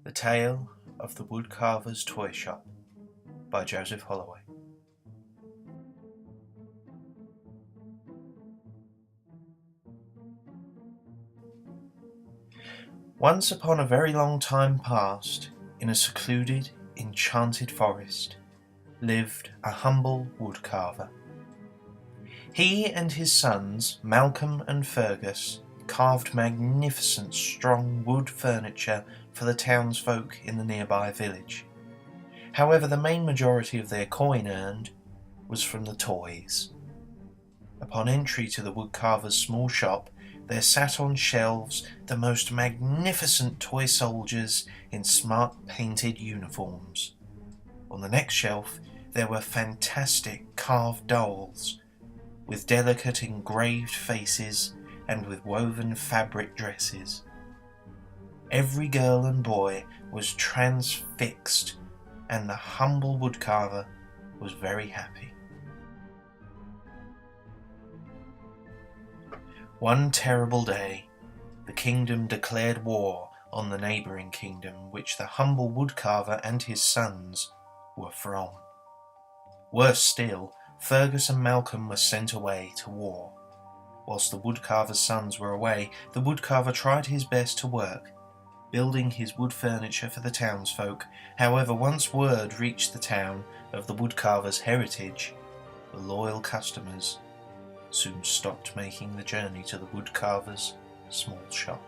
The Tale of the Woodcarver's Toy Shop by Joseph Holloway. Once upon a very long time past, in a secluded, enchanted forest, lived a humble woodcarver. He and his sons, Malcolm and Fergus, carved magnificent strong wood furniture for the townsfolk in the nearby village. However, the main majority of their coin earned was from the toys. Upon entry to the woodcarver's small shop, there sat on shelves the most magnificent toy soldiers in smart painted uniforms. On the next shelf there were fantastic carved dolls, with delicate engraved faces and with woven fabric dresses. Every girl and boy was transfixed, and the humble woodcarver was very happy. One terrible day, the kingdom declared war on the neighbouring kingdom which the humble woodcarver and his sons were from. Worse still, Fergus and Malcolm were sent away to war. Whilst the woodcarver's sons were away, the woodcarver tried his best to work, building his wood furniture for the townsfolk. However, once word reached the town of the woodcarver's heritage, the loyal customers soon stopped making the journey to the woodcarver's small shop.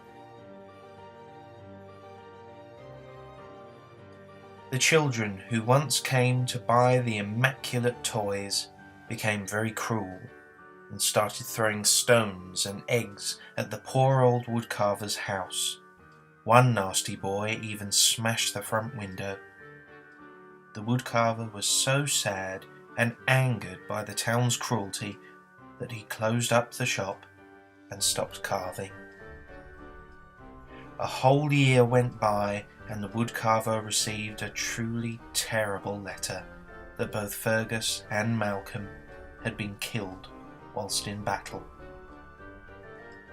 The children who once came to buy the immaculate toys became very cruel and started throwing stones and eggs at the poor old woodcarver's house. One nasty boy even smashed the front window. The woodcarver was so sad and angered by the town's cruelty that he closed up the shop and stopped carving. A whole year went by, and the woodcarver received a truly terrible letter that both Fergus and Malcolm had been killed whilst in battle.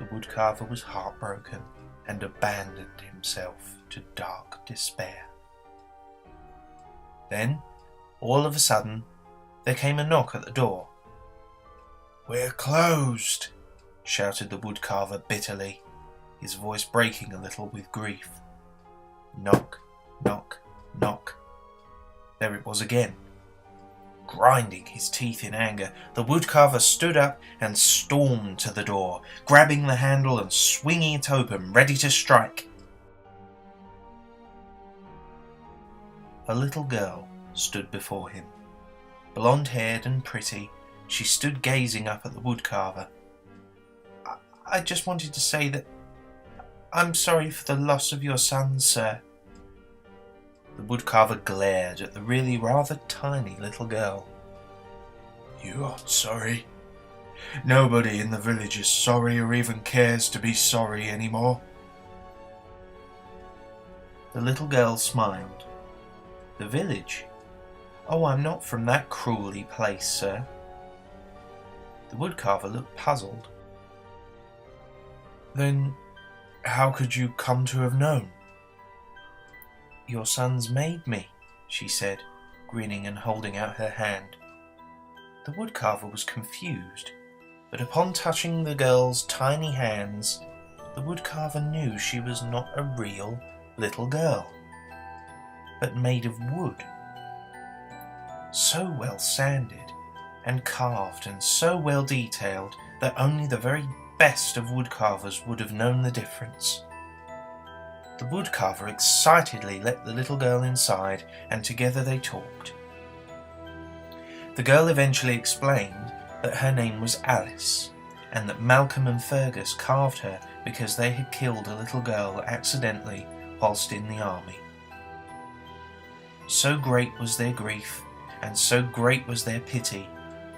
The woodcarver was heartbroken and abandoned himself to dark despair. Then, all of a sudden, there came a knock at the door. "We're closed," shouted the woodcarver bitterly, his voice breaking a little with grief. Knock, knock, knock. There it was again. Grinding his teeth in anger, the woodcarver stood up and stormed to the door, grabbing the handle and swinging it open, ready to strike. A little girl stood before him. Blonde-haired and pretty, she stood gazing up at the woodcarver. I just wanted to say that I'm sorry for the loss of your sons, sir." The woodcarver glared at the really rather tiny little girl. "You aren't sorry. Nobody in the village is sorry or even cares to be sorry anymore." The little girl smiled. "The village? Oh, I'm not from that cruelly place, sir." The woodcarver looked puzzled. "Then how could you come to have known?" "Your sons made me," she said, grinning and holding out her hand. The woodcarver was confused, but upon touching the girl's tiny hands, the woodcarver knew she was not a real little girl, but made of wood. So well sanded and carved and so well detailed that only the very best of woodcarvers would have known the difference. The woodcarver excitedly let the little girl inside, and together they talked. The girl eventually explained that her name was Alice, and that Malcolm and Fergus carved her because they had killed a little girl accidentally whilst in the army. So great was their grief, and so great was their pity,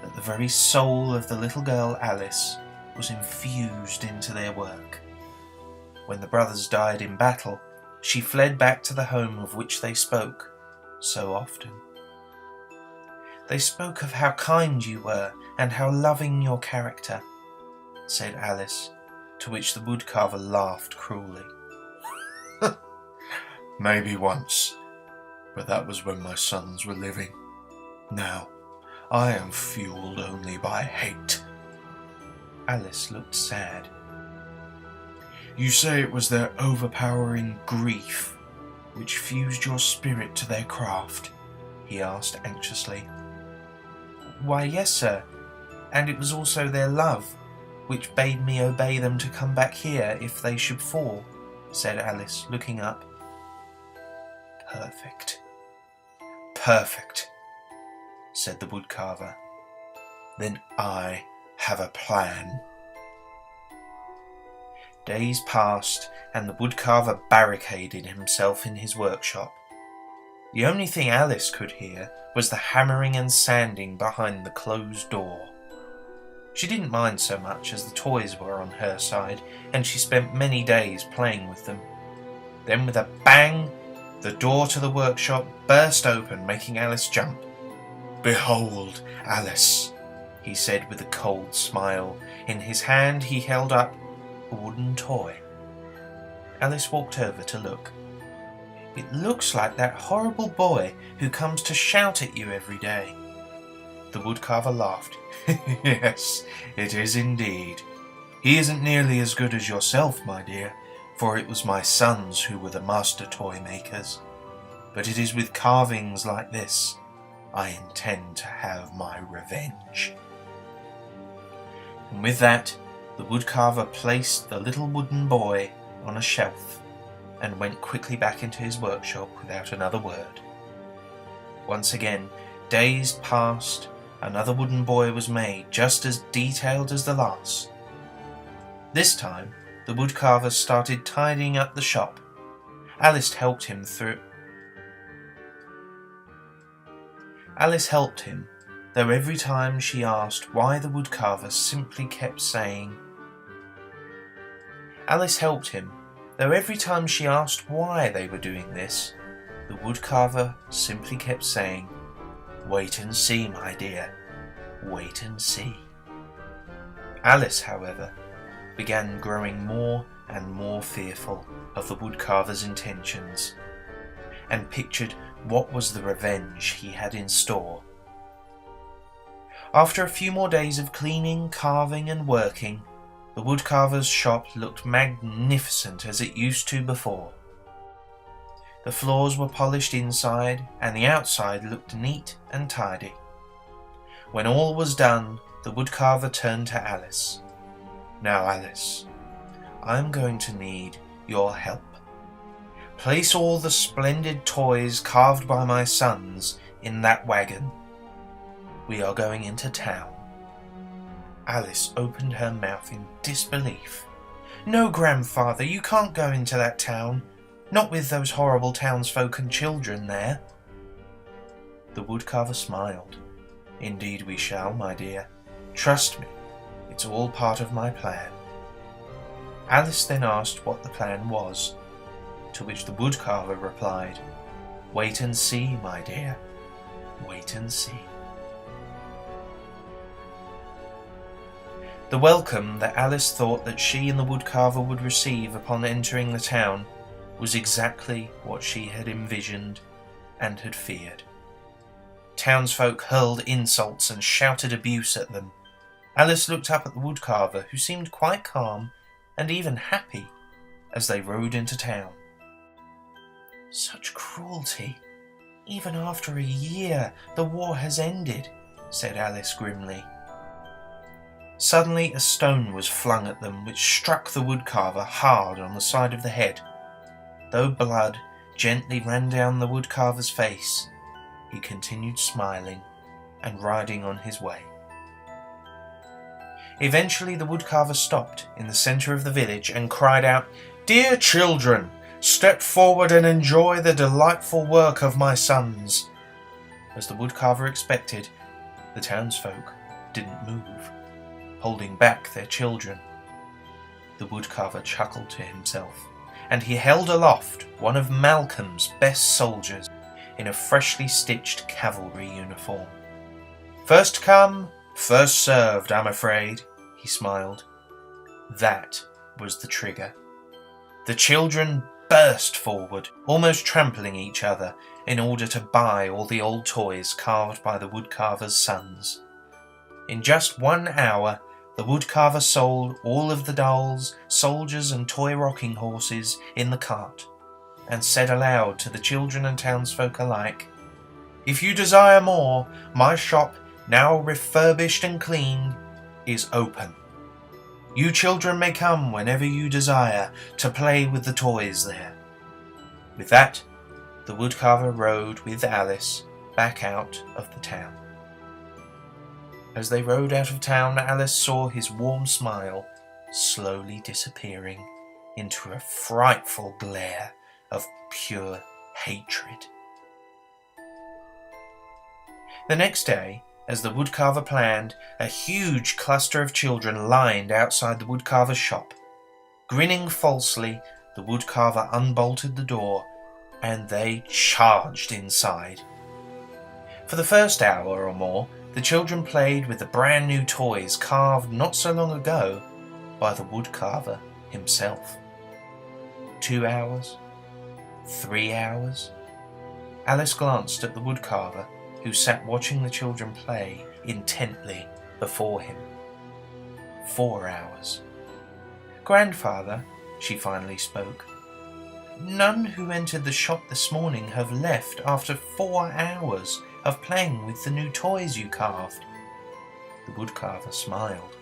that the very soul of the little girl Alice was infused into their work. When the brothers died in battle, she fled back to the home of which they spoke so often. "They spoke of how kind you were and how loving your character," said Alice, to which the woodcarver laughed cruelly. Maybe once, but that was when my sons were living. Now, I am fueled only by hate." Alice looked sad. "You say it was their overpowering grief which fused your spirit to their craft?" he asked anxiously. "Why, yes, sir, and it was also their love which bade me obey them to come back here if they should fall," said Alice, looking up. "Perfect, perfect," said the woodcarver. "Then I have a plan." Days passed, and the woodcarver barricaded himself in his workshop. The only thing Alice could hear was the hammering and sanding behind the closed door. She didn't mind so much as the toys were on her side, and she spent many days playing with them. Then with a bang, the door to the workshop burst open, making Alice jump. "Behold, Alice," he said with a cold smile. In his hand he held up a wooden toy. Alice walked over to look. "It looks like that horrible boy who comes to shout at you every day." The woodcarver laughed. "Yes, it is indeed. He isn't nearly as good as yourself, my dear, for it was my sons who were the master toy makers. But it is with carvings like this I intend to have my revenge." And with that, the woodcarver placed the little wooden boy on a shelf and went quickly back into his workshop without another word. Once again, days passed. Another wooden boy was made, just as detailed as the last. This time, the woodcarver started tidying up the shop. Alice helped him, though every time she asked why the woodcarver simply kept saying, why they were doing this, the woodcarver simply kept saying, "Wait and see, my dear, wait and see." Alice, however, began growing more and more fearful of the woodcarver's intentions, and pictured what was the revenge he had in store. After a few more days of cleaning, carving and working, the woodcarver's shop looked magnificent as it used to before. The floors were polished inside, and the outside looked neat and tidy. When all was done, the woodcarver turned to Alice. "Now, Alice, I'm going to need your help. Place all the splendid toys carved by my sons in that wagon. We are going into town." Alice opened her mouth in disbelief. "No, grandfather, you can't go into that town. Not with those horrible townsfolk and children there." The woodcarver smiled. "Indeed we shall, my dear. Trust me, it's all part of my plan." Alice then asked what the plan was, to which the woodcarver replied, "Wait and see, my dear, wait and see." The welcome that Alice thought that she and the woodcarver would receive upon entering the town was exactly what she had envisioned and had feared. Townsfolk hurled insults and shouted abuse at them. Alice looked up at the woodcarver, who seemed quite calm and even happy as they rode into town. "Such cruelty! Even after a year the war has ended," said Alice grimly. Suddenly a stone was flung at them, which struck the woodcarver hard on the side of the head. Though blood gently ran down the woodcarver's face, he continued smiling and riding on his way. Eventually the woodcarver stopped in the centre of the village and cried out, "Dear children, step forward and enjoy the delightful work of my sons." As the woodcarver expected, the townsfolk didn't move, holding back their children. The woodcarver chuckled to himself, and he held aloft one of Malcolm's best soldiers in a freshly stitched cavalry uniform. "First come, first served, I'm afraid," he smiled. That was the trigger. The children burst forward, almost trampling each other in order to buy all the old toys carved by the woodcarver's sons. In just 1 hour, the woodcarver sold all of the dolls, soldiers and toy rocking horses in the cart, and said aloud to the children and townsfolk alike, "If you desire more, my shop, now refurbished and cleaned, is open. You children may come whenever you desire to play with the toys there." With that, the woodcarver rode with Alice back out of the town. As they rode out of town, Alice saw his warm smile slowly disappearing into a frightful glare of pure hatred. The next day, as the woodcarver planned, a huge cluster of children lined outside the woodcarver's shop. Grinning falsely, the woodcarver unbolted the door, and they charged inside. For the first hour or more, the children played with the brand new toys carved not so long ago by the woodcarver himself. 2 hours, 3 hours. Alice glanced at the woodcarver, who sat watching the children play intently before him. 4 hours. "Grandfather," she finally spoke, "none who entered the shop this morning have left after 4 hours of playing with the new toys you carved." The woodcarver smiled.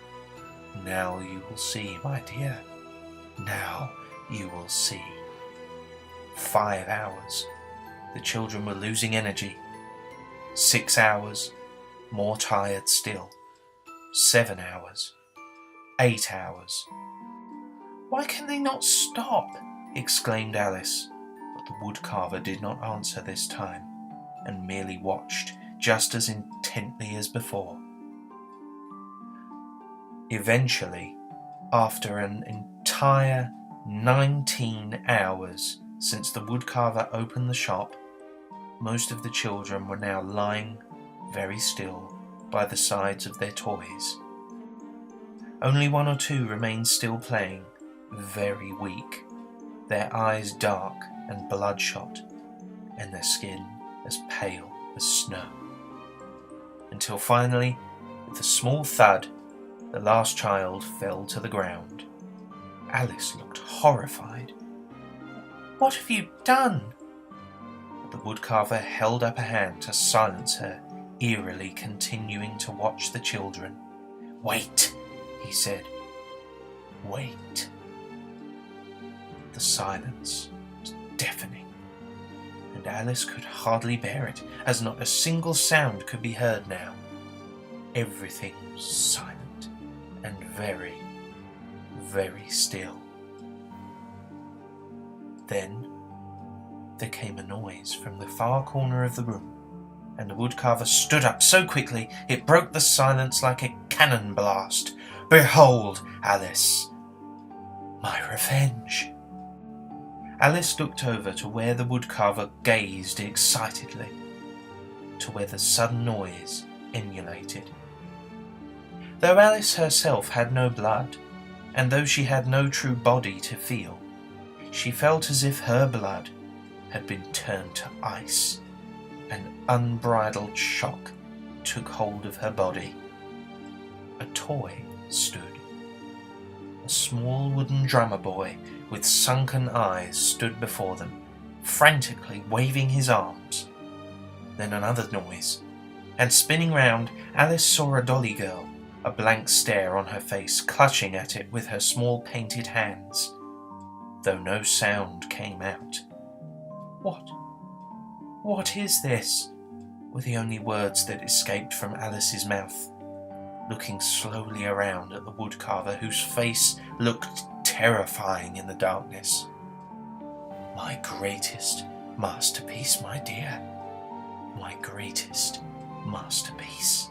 "Now you will see, my dear. Now you will see." 5 hours. The children were losing energy. 6 hours. More tired still. 7 hours. 8 hours. "Why can they not stop?" exclaimed Alice. But the woodcarver did not answer this time, and merely watched just as intently as before. Eventually, after an entire 19 hours since the woodcarver opened the shop, most of the children were now lying very still by the sides of their toys. Only 1 or 2 remained still playing, very weak, their eyes dark and bloodshot, and their skin as pale as snow. Until finally, with a small thud, the last child fell to the ground. Alice looked horrified. "What have you done?" But the woodcarver held up a hand to silence her, eerily continuing to watch the children. "Wait," he said. "Wait." The silence was deafening, and Alice could hardly bear it, as not a single sound could be heard now. Everything was silent and very, very still. Then there came a noise from the far corner of the room, and the woodcarver stood up so quickly it broke the silence like a cannon blast. "Behold, Alice, my revenge." Alice looked over to where the woodcarver gazed excitedly, to where the sudden noise emulated. Though Alice herself had no blood, and though she had no true body to feel, she felt as if her blood had been turned to ice. An unbridled shock took hold of her body. A toy stood. A small wooden drummer boy with sunken eyes stood before them, frantically waving his arms. Then another noise, and spinning round, Alice saw a dolly girl, a blank stare on her face, clutching at it with her small painted hands, though no sound came out. What is this?" were the only words that escaped from Alice's mouth, looking slowly around at the woodcarver, whose face looked terrifying in the darkness. "My greatest masterpiece, my dear. My greatest masterpiece."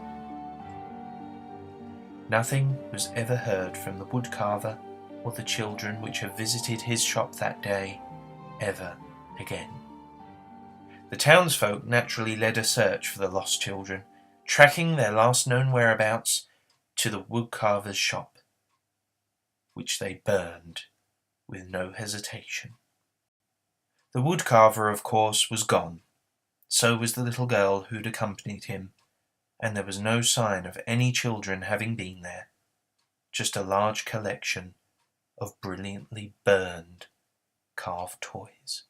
Nothing was ever heard from the woodcarver or the children which had visited his shop that day, ever again. The townsfolk naturally led a search for the lost children, tracking their last known whereabouts to the woodcarver's shop, which they burned with no hesitation. The woodcarver, of course, was gone. So was the little girl who'd accompanied him, and there was no sign of any children having been there, just a large collection of brilliantly burned carved toys.